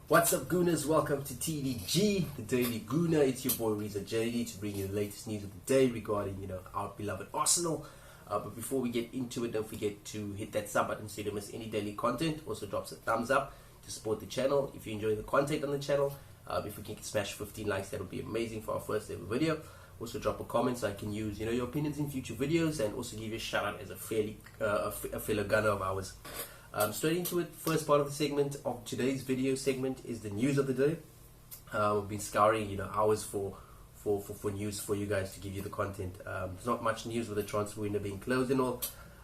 What's up, Gooners? Welcome to TDG, the Daily Gooner. It's your boy Reza JD to bring you the latest news of the day regarding, our beloved Arsenal. But before we get into it, don't forget to hit that sub button so you don't miss any daily content. Also, drops a thumbs up to support the channel if you enjoy the content on the channel. If we can smash 15 likes, that would be amazing for our first ever video. Also, drop a comment so I can use, your opinions in future videos, and also give you a shout out as a fellow gunner of ours. Straight into it, first part of the segment of today's video segment is the news of the day. We've been scouring, hours for news for you guys to give you the content. There's not much news with the transfer window being closed and all.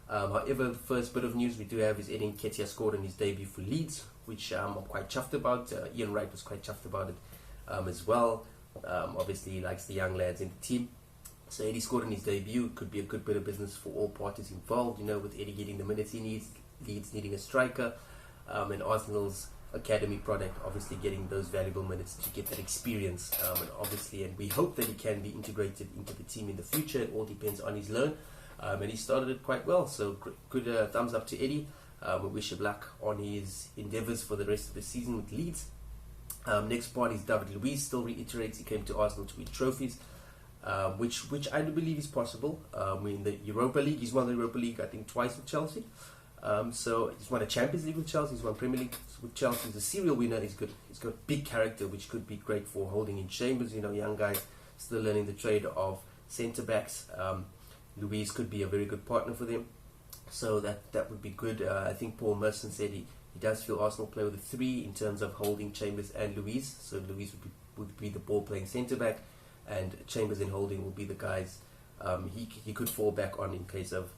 However, the first bit of news we do have is Eddie Nketiah scored on his debut for Leeds, which I'm quite chuffed about. Ian Wright was quite chuffed about it as well. Obviously, he likes the young lads in the team. So Eddie scored on his debut. Could be a good bit of business for all parties involved, with Eddie getting the minutes he needs, Leeds needing a striker, and Arsenal's academy product obviously getting those valuable minutes to get that experience, and we hope that he can be integrated into the team in the future. It all depends on his loan, and he started it quite well, so good thumbs up to Eddie. We wish him luck on his endeavours for the rest of the season with Leeds. Next part is David Luiz. Still reiterates he came to Arsenal to win trophies, which I do believe is possible. In the Europa League, he's won the Europa League I think twice with Chelsea. So he's won a Champions League with Chelsea, he's won Premier League with Chelsea, he's a serial winner, he's good, he's got big character, which could be great for holding in Chambers, young guys still learning the trade of centre-backs. Luiz could be a very good partner for them, so that would be good. I think Paul Merson said he does feel Arsenal play with a 3 in terms of holding Chambers and Luiz, so Luiz would be the ball-playing centre-back, and Chambers and Holding will be the guys he could fall back on in case of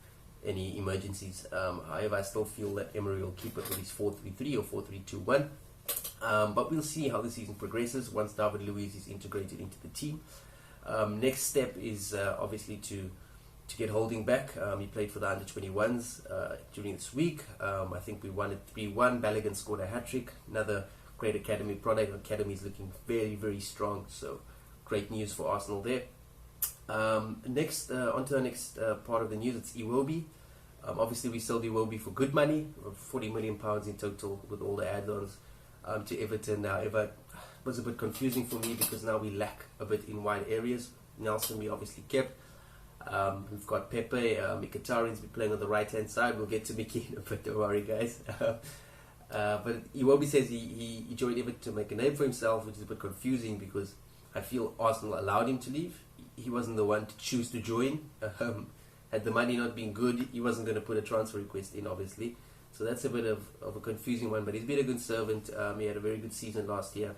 any emergencies. However, I still feel that Emery will keep it with his 4-3-3 or 4-3-2-1. But we'll see how the season progresses once David Luiz is integrated into the team. Next step is obviously to get Holding back. He played for the under-21s during this week. I think we won it 3-1. Balogun scored a hat-trick. Another great academy product. Academy is looking very, very strong. So great news for Arsenal there. Next, on to the next part of the news. It's Iwobi. Obviously, we sold Iwobi for good money, £40 million in total with all the add-ons to Everton. Now, it was a bit confusing for me because now we lack a bit in wide areas. Nelson we obviously kept. We've got Pepe. Mkhitaryan's been playing on the right-hand side. We'll get to Mickey in a bit, don't worry, guys. But Iwobi says he joined Everton to make a name for himself, which is a bit confusing because I feel Arsenal allowed him to leave. He wasn't the one to choose to join. Had the money not been good, he wasn't going to put a transfer request in, obviously. So that's a bit of a confusing one, but he's been a good servant. He had a very good season last year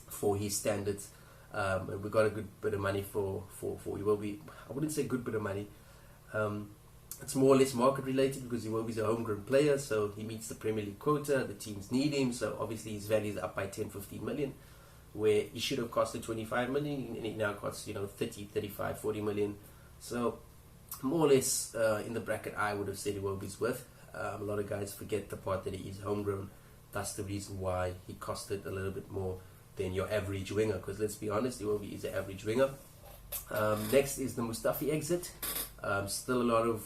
for his standards. And we got a good bit of money for Iwobi. I wouldn't say good bit of money. It's more or less market related because Iwobi's a homegrown player, so he meets the Premier League quota. The teams need him, so obviously his value is up by 10-15 million. Where he should have costed 25 million, and it now costs 30, 35, 40 million. So more or less in the bracket I would have said Iwobi's worth. A lot of guys forget the part that he is homegrown. That's the reason why he costed a little bit more than your average winger, because let's be honest, Iwobi is an average winger. Next is the Mustafi exit. Still a lot of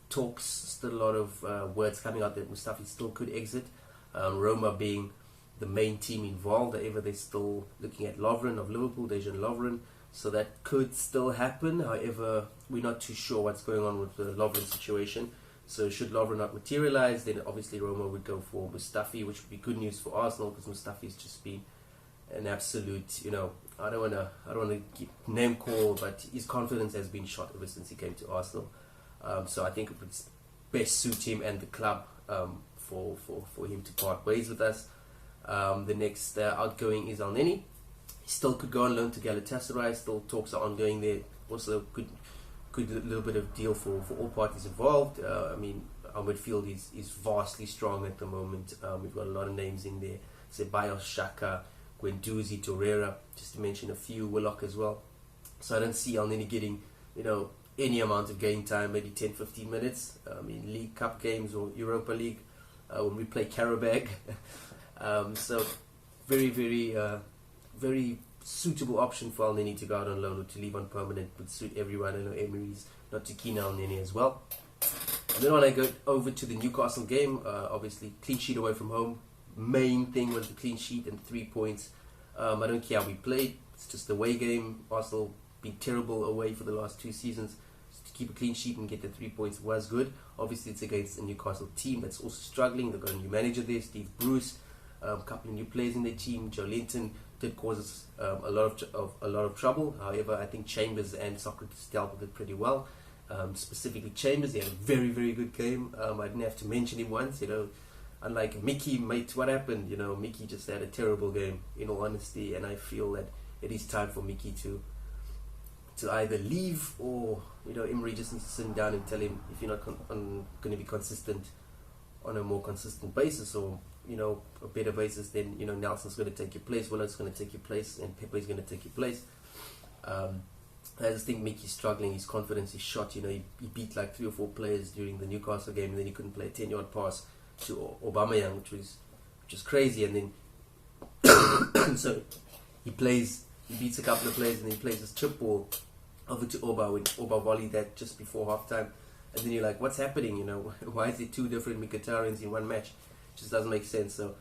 talks, still a lot of words coming out that Mustafi still could exit. Roma being the main team involved. However, they're still looking at Lovren of Liverpool, Dejan Lovren, so that could still happen. However, we're not too sure what's going on with the Lovren situation. So should Lovren not materialize, then obviously Roma would go for Mustafi, which would be good news for Arsenal because Mustafi's just been an absolute, I don't want to name call, but his confidence has been shot ever since he came to Arsenal. So I think it would best suit him and the club for him to part ways with us. The next outgoing is Elneny. He still could go on loan to Galatasaray. Still talks are ongoing there. Also, good little bit of deal for all parties involved. Our midfield is vastly strong at the moment. We've got a lot of names in there. Ceballos, Xhaka, Guendouzi, Torreira, just to mention a few. Willock as well. So I don't see Elneny getting any amount of game time, maybe 10-15 minutes in League Cup games or Europa League when we play Karabag. So very, very, very suitable option for Elneny to go out on loan or to leave on permanent would suit everyone. I know Emery's not too keen on Elneny as well. And then when I go over to the Newcastle game, obviously clean sheet away from home, main thing was the clean sheet and 3 points. I don't care how we played. It's just a away game. Arsenal been terrible away for the last 2 seasons. So to keep a clean sheet and get the 3 points was good. Obviously, it's against a Newcastle team that's also struggling. They've got a new manager there, Steve Bruce. A couple of new players in their team. Joe Linton did cause us a lot of trouble. However, I think Chambers and Socrates dealt with it pretty well. Specifically Chambers, he had a very, very good game. I didn't have to mention him once, unlike Mickey, mate, what happened? Mickey just had a terrible game, in all honesty, and I feel that it is time for Mickey to either leave, or Emery just needs to sit him down and tell him, if you're not going to be consistent on a more consistent basis, or a better basis, then Nelson's going to take your place, Willard's going to take your place, and Pepe's going to take your place. I just think Mickey's struggling. His confidence is shot. He beat like 3 or 4 players during the Newcastle game, and then he couldn't play a 10-yard pass to Aubameyang, which is crazy. And then so he beats a couple of players, and then he plays this chip ball over to Oba, when Oba volleyed that just before halftime. And then you're like, what's happening? Why is it 2 different Mkhitaryan's in one match? It just doesn't make sense. So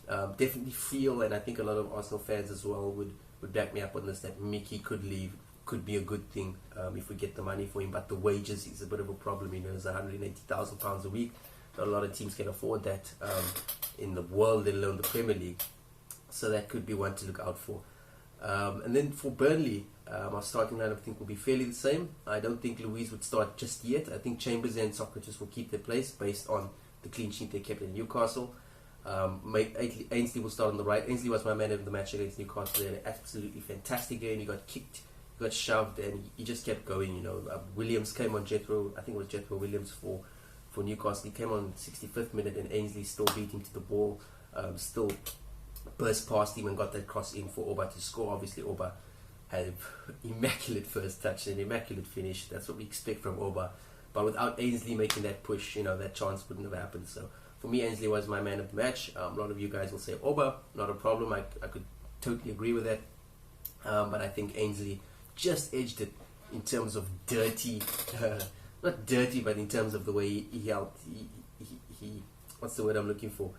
definitely feel, and I think a lot of Arsenal fans as well would back me up on this, that Mickey could leave. Could be a good thing if we get the money for him, but the wages is a bit of a problem. It's £180,000 a week. Not a lot of teams can afford that in the world, let alone the Premier League. So that could be one to look out for. And then for Burnley, our starting line I think will be fairly the same. I don't think Luiz would start just yet. I think Chambers and Socrates will keep their place based on the clean sheet they kept in Newcastle. Ainsley will start on the right. Ainsley was my man of the match against Newcastle. He had an absolutely fantastic game. He got kicked, got shoved, and he just kept going. Williams came on, Jethro, I think it was Jethro Williams for Newcastle. He came on 65th minute, and Ainsley still beat him to the ball, still burst past him and got that cross in for Oba to score. Obviously Oba had an immaculate first touch and an immaculate finish. That's what we expect from Oba, but without Ainsley making that push, that chance wouldn't have happened. So for me, Ainsley was my man of the match. A lot of you guys will say Oba, not a problem. I could totally agree with that, but I think Ainsley just edged it in terms of dirty, not dirty, but in terms of the way he helped. He what's the word I'm looking for?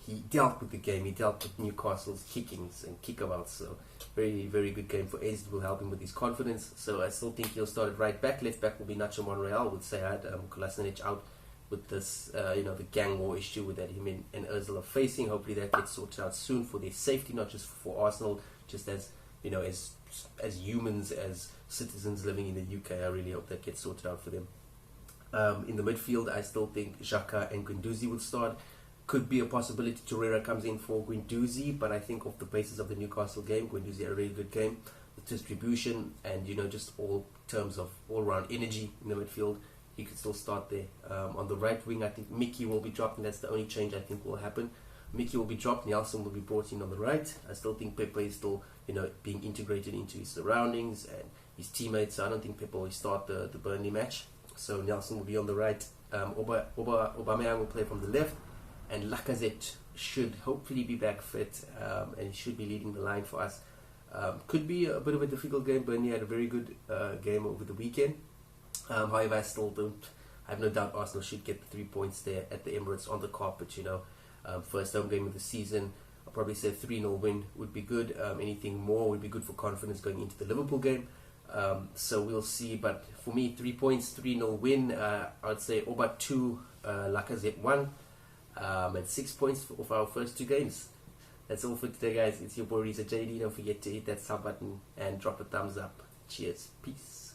He dealt with the game. He dealt with Newcastle's kickings and kickabouts. So very, very good game for Ainsley. Will help him with his confidence. So I still think he'll start at right back. Left back will be Nacho Monreal. Would say I had Kolasinac out with this, the gang war issue that him and Ozil are facing. Hopefully that gets sorted out soon for their safety, not just for Arsenal, just as as humans, as citizens living in the UK. I really hope that gets sorted out for them. In the midfield, I still think Xhaka and Guendouzi would start. Could be a possibility Torreira comes in for Guendouzi, but I think off the basis of the Newcastle game, Guendouzi had a really good game. The distribution and just all terms of all-round energy in the midfield, he could still start there. On the right wing, I think Mickey will be dropped, and that's the only change I think will happen. Mickey will be dropped, Nelson will be brought in on the right. I still think Pepe is still being integrated into his surroundings and his teammates, so I don't think Pepe will start the Burnley match. So Nelson will be on the right. Aubameyang will play from the left, and Lacazette should hopefully be back fit, and he should be leading the line for us. Could be a bit of a difficult game. Burnley had a very good game over the weekend. However, I have no doubt Arsenal should get the 3 points there at the Emirates on the carpet. First home game of the season. I'll probably say 3-0 win would be good. Anything more would be good for confidence going into the Liverpool game. So we'll see. But for me, 3 points, 3-0 win. I'd say Oba 2, Lacazette 1, and 6 points of our first 2 games. That's all for today, guys. It's your boy Reza JD. Don't forget to hit that sub button and drop a thumbs up. Cheers. Peace.